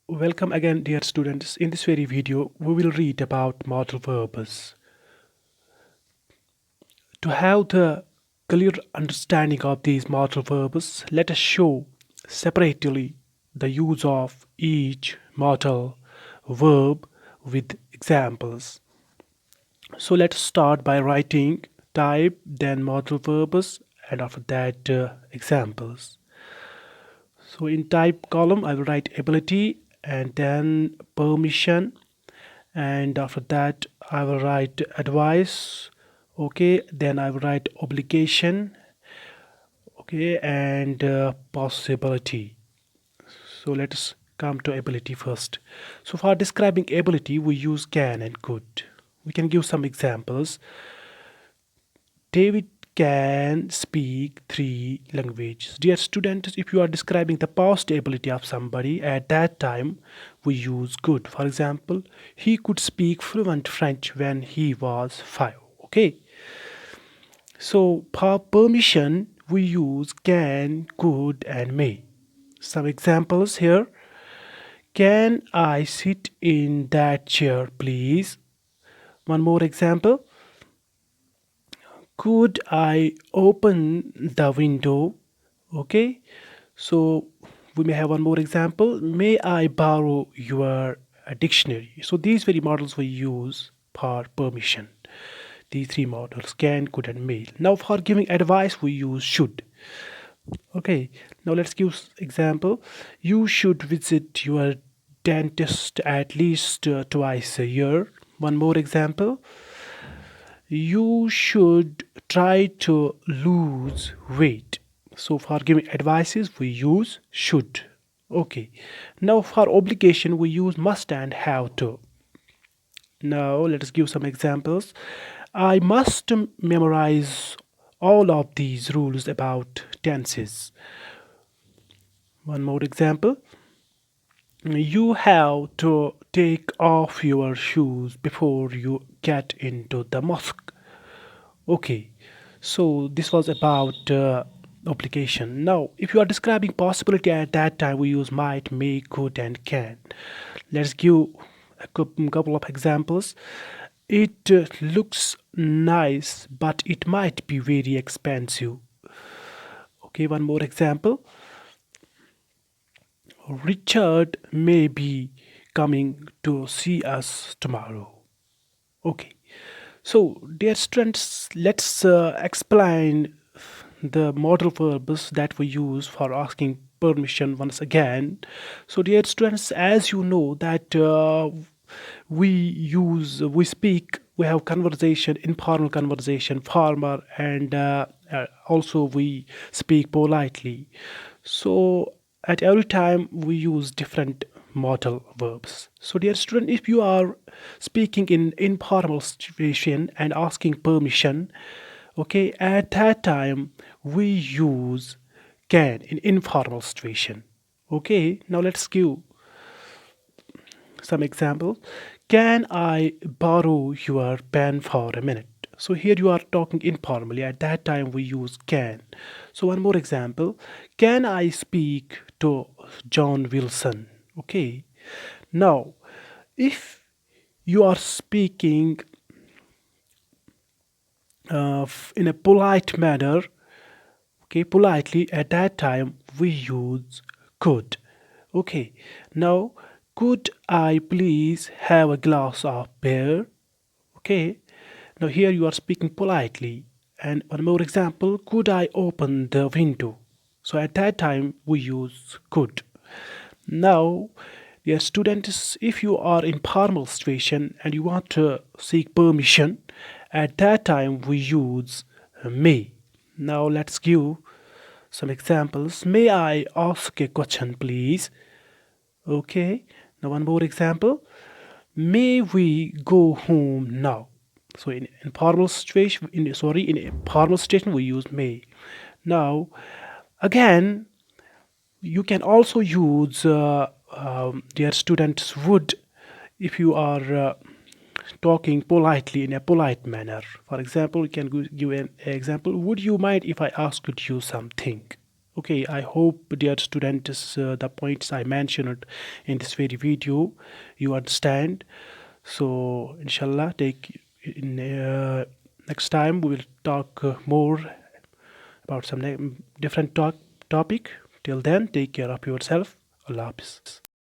Welcome again, dear students. In this very video, we will read about modal verbs. To have the clear understanding of these modal verbs, let us show separately the use of each modal verb with examples. So let's start by writing type, then modal verbs, and after that examples. So in type column, I will write ability and then permission, and after that I will write advice. Okay, then I will write obligation. Okay, and possibility. So let us come to ability first. So for describing ability, we use can and could. We can give some examples. David can speak three languages. Dear students, if you are describing the past ability of somebody, at that time we use could. For example, he could speak fluent French when he was 5. Okay. So for permission, we use can, could, and may. Some examples here. Can I sit in that chair, please? One more example. Could I open the window? Okay, so we may have one more example. May I borrow your dictionary? So these very models we use for permission. These three models, can, could, and may. Now for giving advice, we use should. Okay, now let's give example. You should visit your dentist at least twice a year. One more example. You should try to lose weight. So for giving advices, we use should. Okay. Now for obligation, we use must and have to. Now let us give some examples. I must memorize all of these rules about tenses. One more example. You have to take off your shoes before you get into the mosque. Okay, so this was about obligation. Now, if you are describing possibility at that time, we use might, may, could, and can. Let's give a couple of examples. It looks nice, but it might be very expensive. Okay, one more example. Richard may be coming to see us tomorrow. Okay. So, dear students, let's explain the modal verbs that we use for asking permission once again. So, dear students, as you know that we speak, we have conversation, informal conversation, formal, and also we speak politely. So, at every time we use different modal verbs. So, dear student, if you are speaking in informal situation and asking permission, okay, at that time we use can in informal situation. Okay, now let's give some example. Can I borrow your pen for a minute? So here you are talking informally. At that time we use can. So one more example. Can I speak to John Wilson? Okay. Now, if you are speaking in a polite manner, okay, politely, at that time we use could. Okay. Now, could I please have a glass of beer? Okay. Now here you are speaking politely. And one more example, could I open the window? So at that time we use could. Now, dear students, if you are in formal situation and you want to seek permission, at that time we use may. Now let's give some examples. May I ask a question, please? Okay. Now one more example. May we go home now? So in formal situation, in a formal situation, we use may. Now, again, you can also use dear students would if you are talking politely in a polite manner. For example, you can give an example. Would you mind if I asked you something? Okay, I hope, dear students, the points I mentioned in this very video, you understand. So, inshallah, take in next time we will talk more about some different topic. Till then, take care of yourself. Allah Hafiz.